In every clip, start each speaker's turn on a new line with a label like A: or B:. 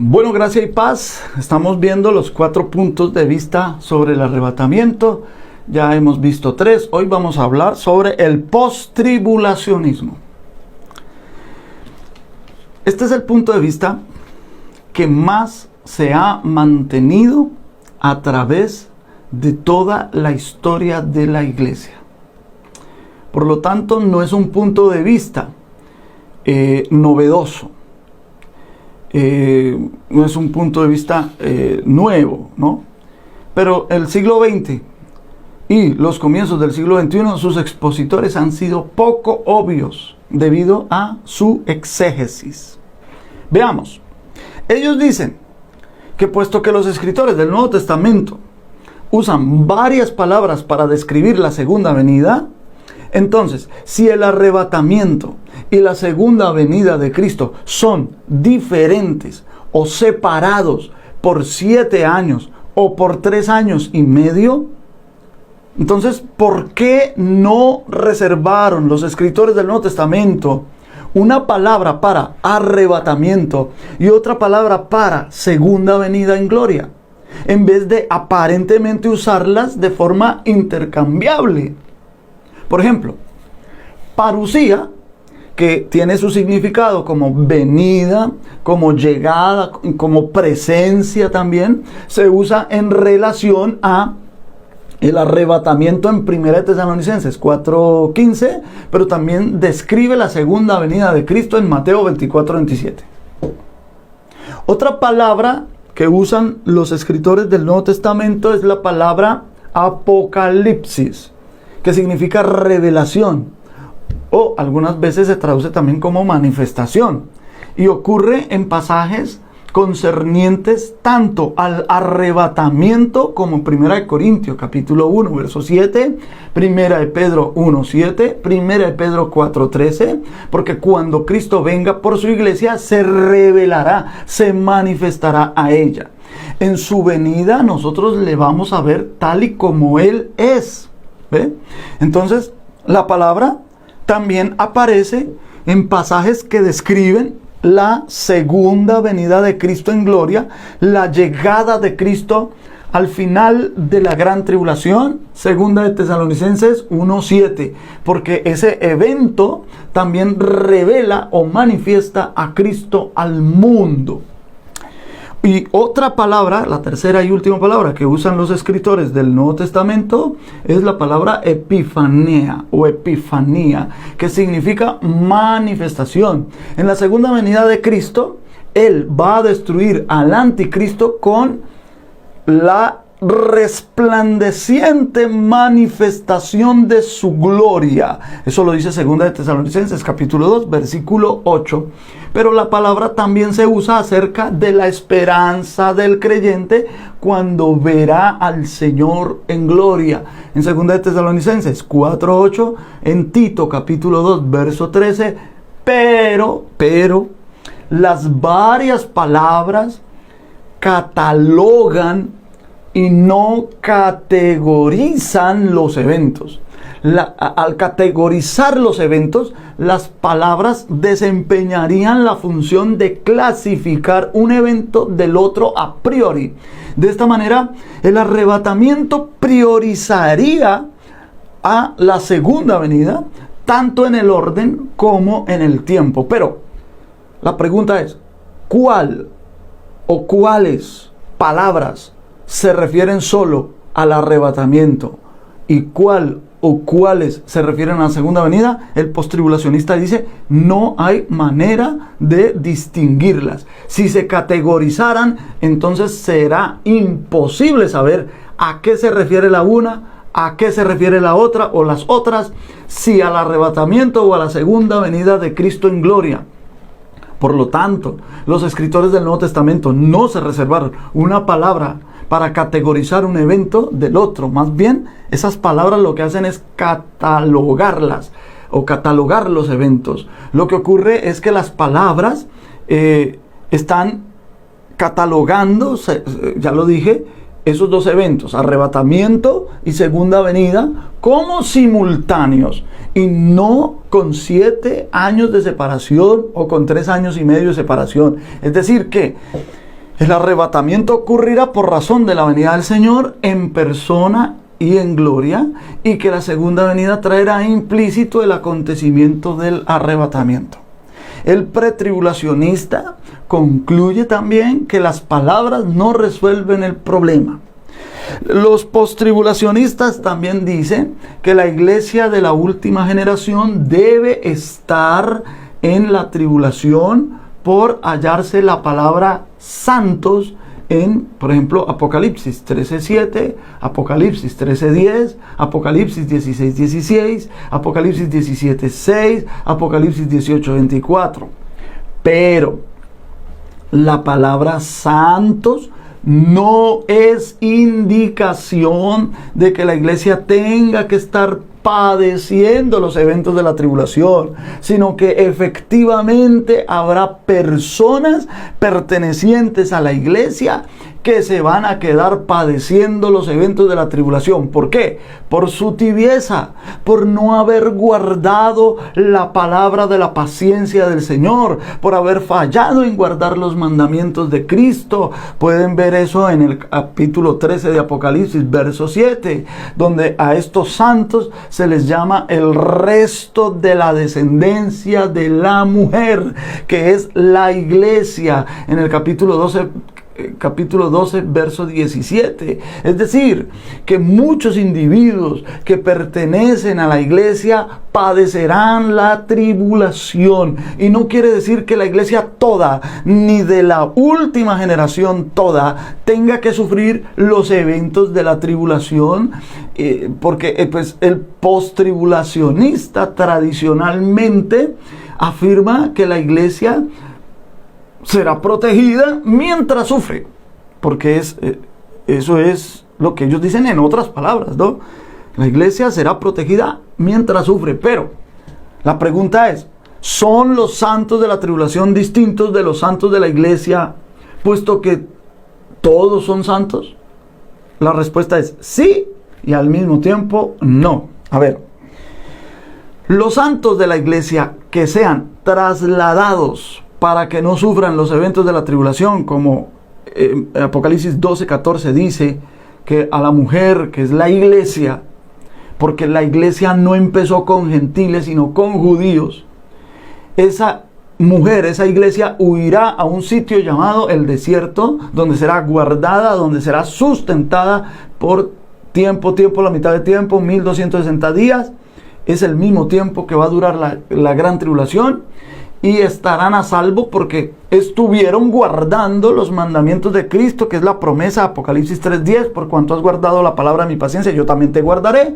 A: Bueno, gracia y paz. Estamos viendo los 4 puntos de vista sobre el arrebatamiento. Ya hemos visto 3. Hoy vamos a hablar sobre el postribulacionismo. Este es el punto de vista que más se ha mantenido a través de toda la historia de la iglesia. Por lo tanto, no es un punto de vista novedoso. No es un punto de vista nuevo, ¿no? Pero el siglo XX y los comienzos del siglo XXI, sus expositores han sido poco obvios debido a su exégesis. Veamos. Ellos dicen que puesto que los escritores del Nuevo Testamento usan varias palabras para describir la segunda venida, entonces, si el arrebatamiento y la segunda venida de Cristo son diferentes o separados por 7 años o por 3 años y medio, entonces, ¿por qué no reservaron los escritores del Nuevo Testamento una palabra para arrebatamiento y otra palabra para segunda venida en gloria, en vez de aparentemente usarlas de forma intercambiable? Por ejemplo, parusía, que tiene su significado como venida, como llegada, como presencia también, se usa en relación a el arrebatamiento en 1 Tesalonicenses 4:15, pero también describe la segunda venida de Cristo en Mateo 24:27. Otra palabra que usan los escritores del Nuevo Testamento es la palabra apocalipsis, que significa revelación, o algunas veces se traduce también como manifestación, y ocurre en pasajes concernientes tanto al arrebatamiento como 1 Corintios capítulo 1 verso 7, 1 Pedro 1:7, 1 Pedro 4:13, porque cuando Cristo venga por su iglesia se revelará, se manifestará a ella. En su venida nosotros le vamos a ver tal y como Él es. ¿Ve? Entonces, la palabra también aparece en pasajes que describen la segunda venida de Cristo en gloria, la llegada de Cristo al final de la gran tribulación, 2 Tesalonicenses 1:7, porque ese evento también revela o manifiesta a Cristo al mundo. Y otra palabra, la tercera y última palabra que usan los escritores del Nuevo Testamento es la palabra epifanía o epifanía, que significa manifestación. En la segunda venida de Cristo, Él va a destruir al anticristo con la resplandeciente manifestación de su gloria. Eso lo dice 2 Tesalonicenses capítulo 2 versículo 8. Pero la palabra también se usa acerca de la esperanza del creyente cuando verá al Señor en gloria. En 2 Tesalonicenses 4:8, en Tito capítulo 2 verso 13, pero las varias palabras catalogan y no categorizan los eventos. Al categorizar los eventos, las palabras desempeñarían la función de clasificar un evento del otro a priori. De esta manera, el arrebatamiento priorizaría a la segunda venida, tanto en el orden como en el tiempo. Pero la pregunta es, ¿cuál o cuáles palabras se refieren solo al arrebatamiento y cuál o cuáles se refieren a la segunda venida? El postribulacionista dice, no hay manera de distinguirlas. Si se categorizaran, entonces será imposible saber a qué se refiere la una, a qué se refiere la otra o las otras, si al arrebatamiento o a la segunda venida de Cristo en gloria. Por lo tanto, los escritores del Nuevo Testamento no se reservaron una palabra para categorizar un evento del otro. Más bien, esas palabras lo que hacen es catalogarlas o catalogar los eventos. Lo que ocurre es que las palabras están catalogando, ya lo dije, esos dos eventos, arrebatamiento y segunda venida, como simultáneos y no con 7 años de separación o con 3 años y medio de separación. Es decir que El arrebatamiento ocurrirá por razón de la venida del Señor en persona y en gloria, y que la segunda venida traerá implícito el acontecimiento del arrebatamiento. El pretribulacionista concluye también que las palabras no resuelven el problema. Los postribulacionistas también dicen que la iglesia de la última generación debe estar en la tribulación por hallarse la palabra santos en, por ejemplo, Apocalipsis 13:7, Apocalipsis 13:10, Apocalipsis 16:16, Apocalipsis 17:6, Apocalipsis 18:24. Pero la palabra santos no es indicación de que la iglesia tenga que estar padeciendo los eventos de la tribulación, sino que efectivamente habrá personas pertenecientes a la iglesia que se van a quedar padeciendo los eventos de la tribulación. ¿Por qué? Por su tibieza, por no haber guardado la palabra de la paciencia del Señor, por haber fallado en guardar los mandamientos de Cristo. Pueden ver eso en el capítulo 13 de Apocalipsis, verso 7, donde a estos santos se les llama el resto de la descendencia de la mujer, que es la iglesia, en el capítulo 12, verso 17. Es decir, que muchos individuos que pertenecen a la iglesia padecerán la tribulación. Y no quiere decir que la iglesia toda, ni de la última generación toda, tenga que sufrir los eventos de la tribulación, porque pues el postribulacionista tradicionalmente afirma que la iglesia será protegida mientras sufre, porque eso es lo que ellos dicen en otras palabras, ¿no? La iglesia será protegida mientras sufre, pero la pregunta es, ¿son los santos de la tribulación distintos de los santos de la iglesia, puesto que todos son santos? La respuesta es sí y al mismo tiempo no. A ver, los santos de la iglesia que sean trasladados para que no sufran los eventos de la tribulación, como Apocalipsis 12:14 dice que a la mujer, que es la iglesia, porque la iglesia no empezó con gentiles, sino con judíos, esa mujer, esa iglesia huirá a un sitio llamado el desierto, donde será guardada, donde será sustentada por tiempo, la mitad de tiempo, 1260 días, es el mismo tiempo que va a durar la gran tribulación, y estarán a salvo porque estuvieron guardando los mandamientos de Cristo, que es la promesa, Apocalipsis 3:10, por cuanto has guardado la palabra de mi paciencia, yo también te guardaré.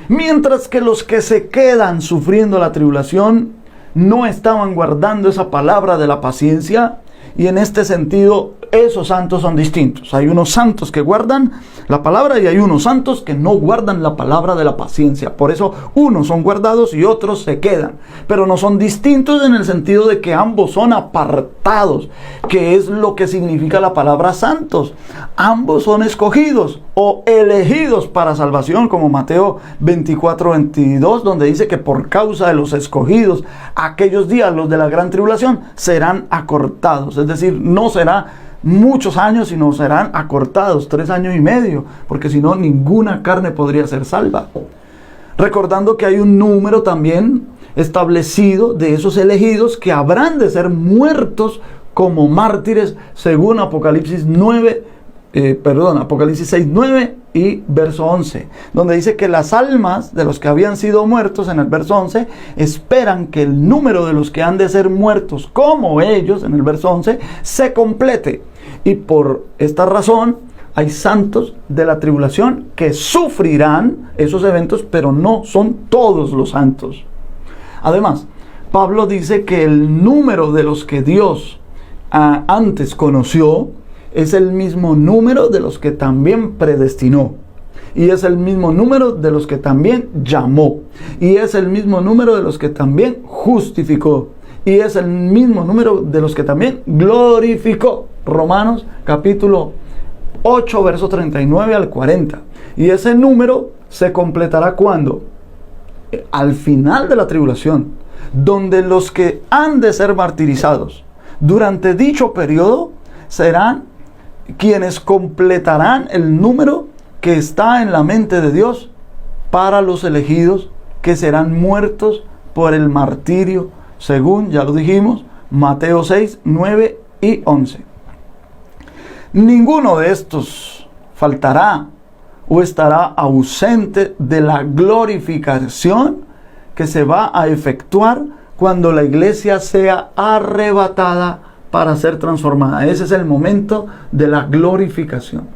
A: Mientras que los que se quedan sufriendo la tribulación no estaban guardando esa palabra de la paciencia, y en este sentido esos santos son distintos. Hay unos santos que guardan la palabra y hay unos santos que no guardan la palabra de la paciencia. Por eso unos son guardados y otros se quedan. Pero no son distintos en el sentido de que ambos son apartados, que es lo que significa la palabra santos. Ambos son escogidos o elegidos para salvación, como Mateo 24:22, donde dice que por causa de los escogidos, aquellos días, los de la gran tribulación, serán acortados. Es decir, no será muchos años, sino serán acortados, 3 años y medio, porque si no, ninguna carne podría ser salva. Recordando que hay un número también establecido de esos elegidos que habrán de ser muertos como mártires, según Apocalipsis 6:9 y verso 11, donde dice que las almas de los que habían sido muertos, en el verso 11, esperan que el número de los que han de ser muertos como ellos, en el verso 11, se complete. Y por esta razón hay santos de la tribulación que sufrirán esos eventos, pero no son todos los santos. Además, Pablo dice que el número de los que Dios antes conoció es el mismo número de los que también predestinó. Y es el mismo número de los que también llamó. Y es el mismo número de los que también justificó. Y es el mismo número de los que también glorificó. Romanos capítulo 8, versos 39 al 40. Y ese número se completará cuando, al final de la tribulación, donde los que han de ser martirizados durante dicho periodo serán quienes completarán el número que está en la mente de Dios para los elegidos que serán muertos por el martirio, según, ya lo dijimos, Mateo 6, 9 y 11. Ninguno de estos faltará o estará ausente de la glorificación que se va a efectuar cuando la iglesia sea arrebatada para ser transformada. Ese es el momento de la glorificación.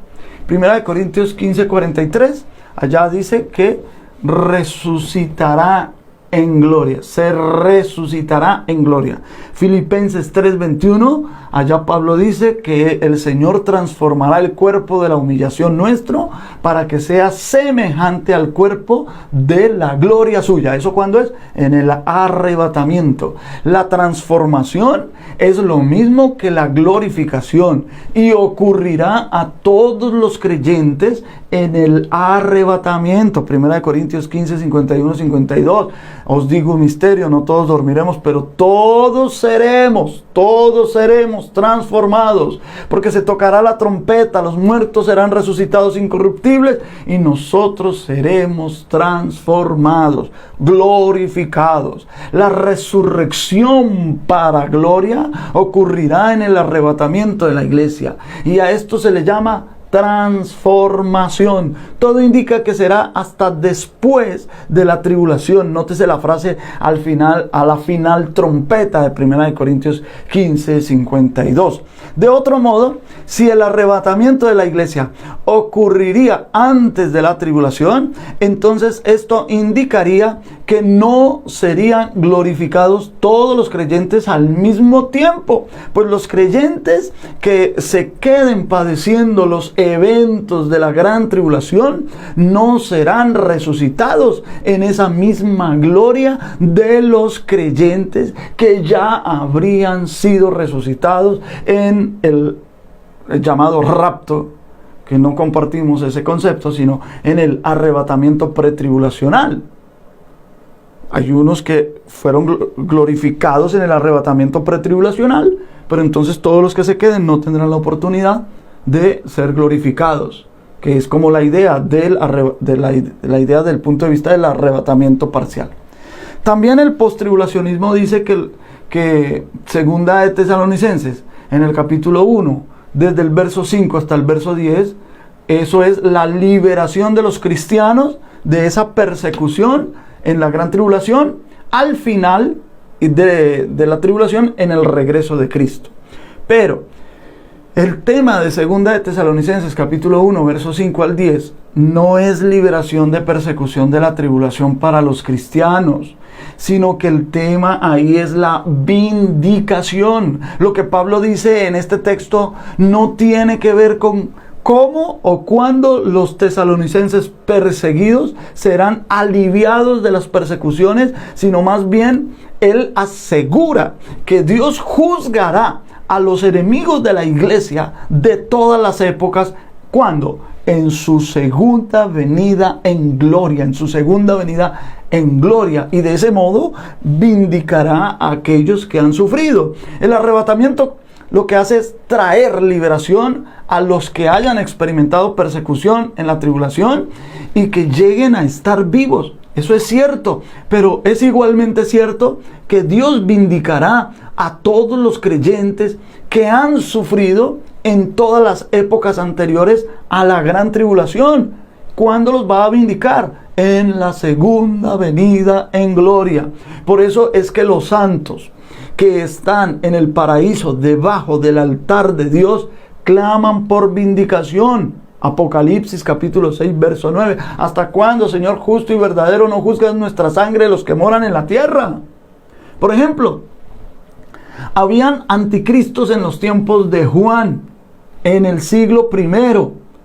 A: Primera de Corintios 15, 43, allá dice que resucitará en gloria, se resucitará en gloria. Filipenses 3:21, allá Pablo dice que el Señor transformará el cuerpo de la humillación nuestro para que sea semejante al cuerpo de la gloria suya. ¿Eso cuándo es? En el arrebatamiento. La transformación es lo mismo que la glorificación y ocurrirá a todos los creyentes en el arrebatamiento. Primera de Corintios 15, 51, 52. Os digo un misterio, no todos dormiremos, pero todos seremos transformados, porque se tocará la trompeta, los muertos serán resucitados incorruptibles y nosotros seremos transformados, glorificados. La resurrección para gloria ocurrirá en el arrebatamiento de la iglesia, y a esto se le llama transformación. Todo indica que será hasta después de la tribulación. Nótese la frase al final, a la final trompeta de 1 Corintios 15, 52. De otro modo, si el arrebatamiento de la iglesia ocurriría antes de la tribulación, entonces esto indicaría que no serían glorificados todos los creyentes al mismo tiempo, pues los creyentes que se queden padeciendo los eventos de la gran tribulación no serán resucitados en esa misma gloria de los creyentes que ya habrían sido resucitados en el llamado rapto, que no compartimos ese concepto, sino en el arrebatamiento pretribulacional. Hay unos que fueron glorificados en el arrebatamiento pretribulacional, pero entonces todos los que se queden no tendrán la oportunidad de ser glorificados, que es como la idea la idea del punto de vista del arrebatamiento parcial. También el postribulacionismo dice que segunda de Tesalonicenses, en el capítulo 1, desde el verso 5 hasta el verso 10, eso es la liberación de los cristianos de esa persecución en la gran tribulación, al final de la tribulación, en el regreso de Cristo. Pero el tema de segunda de Tesalonicenses capítulo 1, versos 5 al 10, no es liberación de persecución de la tribulación para los cristianos, sino que el tema ahí es la vindicación. Lo que Pablo dice en este texto no tiene que ver con cómo o cuándo los tesalonicenses perseguidos serán aliviados de las persecuciones, sino más bien él asegura que Dios juzgará a los enemigos de la iglesia de todas las épocas. ¿Cuándo? En su segunda venida en gloria, en su segunda venida en gloria, y de ese modo vindicará a aquellos que han sufrido. El arrebatamiento lo que hace es traer liberación a los que hayan experimentado persecución en la tribulación y que lleguen a estar vivos. Eso es cierto, pero es igualmente cierto que Dios vindicará a todos los creyentes que han sufrido en todas las épocas anteriores a la gran tribulación. ¿Cuándo los va a vindicar? En la segunda venida en gloria. Por eso es que los santos que están en el paraíso debajo del altar de Dios claman por vindicación. Apocalipsis capítulo 6 verso 9. ¿Hasta cuándo, Señor justo y verdadero, no juzgas nuestra sangre de los que moran en la tierra? Por ejemplo, habían anticristos en los tiempos de Juan, en el siglo I.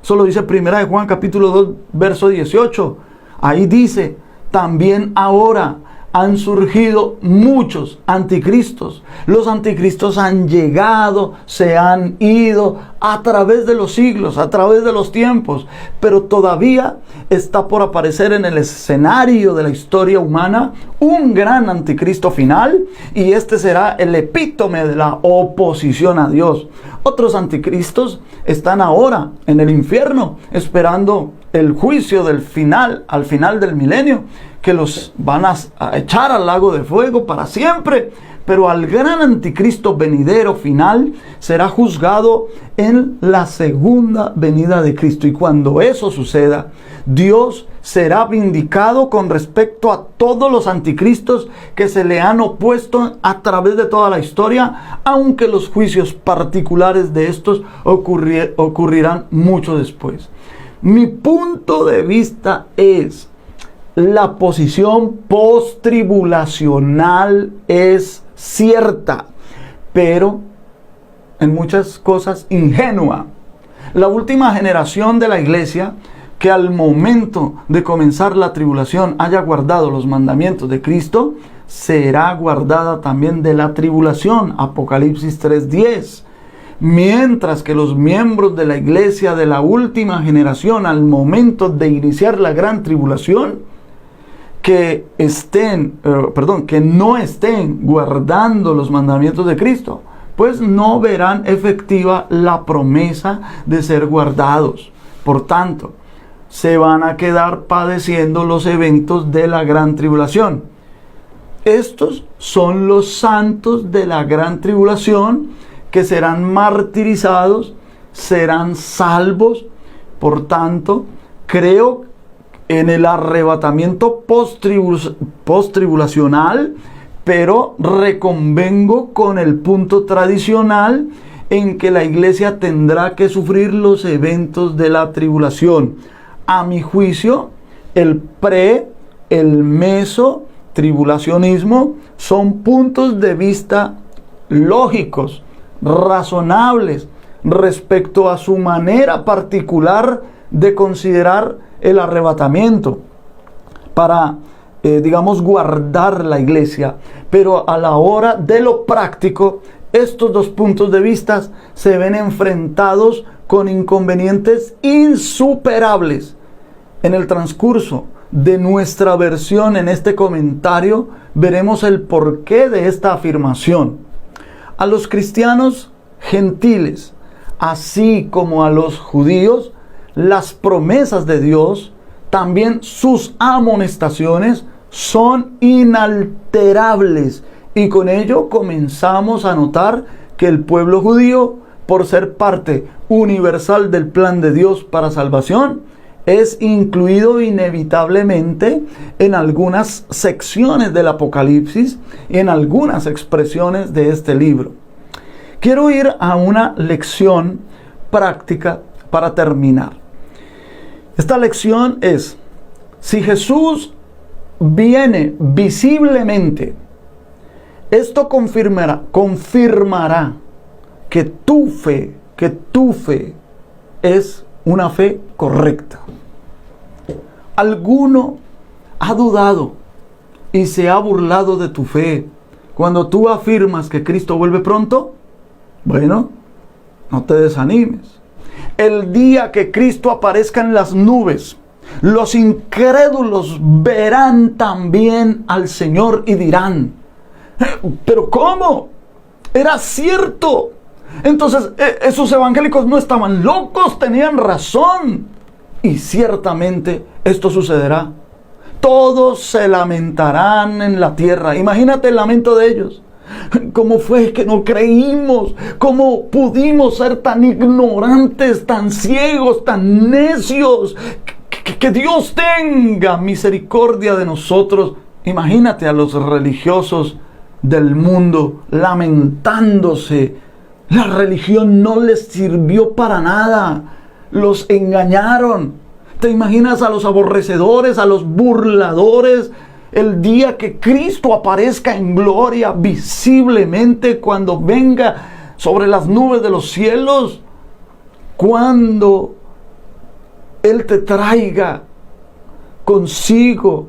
A: Eso lo dice primera de Juan capítulo 2 verso 18. Ahí dice: también ahora han surgido muchos anticristos. Los anticristos han llegado, se han ido a través de los siglos, a través de los tiempos, pero todavía está por aparecer en el escenario de la historia humana un gran anticristo final, y este será el epítome de la oposición a Dios. Otros anticristos están ahora en el infierno esperando el juicio del final, al final del milenio, que los van a echar al lago de fuego para siempre. Pero al gran anticristo venidero final será juzgado en la segunda venida de Cristo. Y cuando eso suceda, Dios será vindicado con respecto a todos los anticristos que se le han opuesto a través de toda la historia, aunque los juicios particulares de estos ocurrirán mucho después. Mi punto de vista es: la posición post-tribulacional es cierta, pero en muchas cosas ingenua. La última generación de la iglesia, que al momento de comenzar la tribulación haya guardado los mandamientos de Cristo, será guardada también de la tribulación. Apocalipsis 3:10. Mientras que los miembros de la iglesia de la última generación, al momento de iniciar la gran tribulación, que no estén guardando los mandamientos de Cristo, pues no verán efectiva la promesa de ser guardados. Por tanto, se van a quedar padeciendo los eventos de la gran tribulación. Estos son los santos de la gran tribulación, que serán martirizados, serán salvos. Por tanto, creo en el arrebatamiento post-tribulacional, pero reconvengo con el punto tradicional en que la iglesia tendrá que sufrir los eventos de la tribulación. A mi juicio, el meso-tribulacionismo son puntos de vista lógicos, razonables, respecto a su manera particular de considerar el arrebatamiento para, guardar la iglesia. Pero a la hora de lo práctico, estos dos puntos de vista se ven enfrentados con inconvenientes insuperables. En el transcurso de nuestra versión en este comentario, veremos el porqué de esta afirmación. A los cristianos gentiles, así como a los judíos, las promesas de Dios, también sus amonestaciones, son inalterables. Y con ello comenzamos a notar que el pueblo judío, por ser parte universal del plan de Dios para salvación, es incluido inevitablemente en algunas secciones del Apocalipsis y en algunas expresiones de este libro. Quiero ir a una lección práctica para terminar. Esta lección es: si Jesús viene visiblemente, esto confirmará que tu fe es una fe correcta. ¿Alguno ha dudado y se ha burlado de tu fe cuando tú afirmas que Cristo vuelve pronto? Bueno, no te desanimes. El día que Cristo aparezca en las nubes, los incrédulos verán también al Señor y dirán: ¿pero cómo? Era cierto. Entonces, esos evangélicos no estaban locos, tenían razón. Y ciertamente esto sucederá. Todos se lamentarán en la tierra. Imagínate el lamento de ellos. ¿Cómo fue que no creímos? ¿Cómo pudimos ser tan ignorantes, tan ciegos, tan necios? Que Dios tenga misericordia de nosotros. Imagínate a los religiosos del mundo lamentándose. La religión no les sirvió para nada. Los engañaron. ¿Te imaginas a los aborrecedores, a los burladores? El día que Cristo aparezca en gloria visiblemente, cuando venga sobre las nubes de los cielos, cuando Él te traiga consigo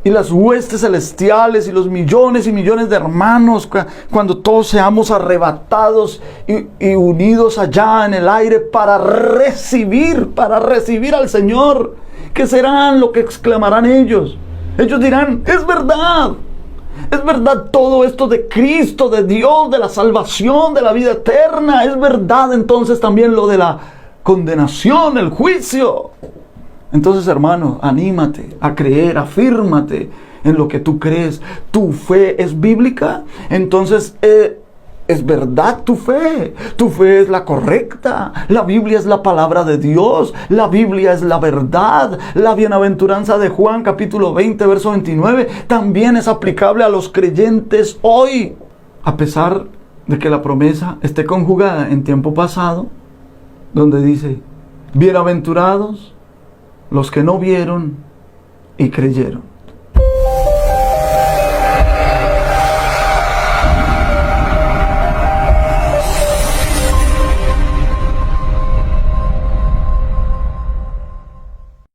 A: y las huestes celestiales y los millones y millones de hermanos, cuando todos seamos arrebatados y unidos allá en el aire para recibir al Señor, ¿qué serán lo que exclamarán ellos? Ellos dirán, es verdad todo esto de Cristo, de Dios, de la salvación, de la vida eterna, es verdad entonces también lo de la condenación, el juicio. Entonces, hermano, anímate a creer, afírmate en lo que tú crees. ¿Tu fe es bíblica? Entonces, es verdad tu fe. Tu fe es la correcta. La Biblia es la palabra de Dios. La Biblia es la verdad. La bienaventuranza de Juan, capítulo 20, verso 29, también es aplicable a los creyentes hoy. A pesar de que la promesa esté conjugada en tiempo pasado, donde dice, bienaventurados los que no vieron y creyeron.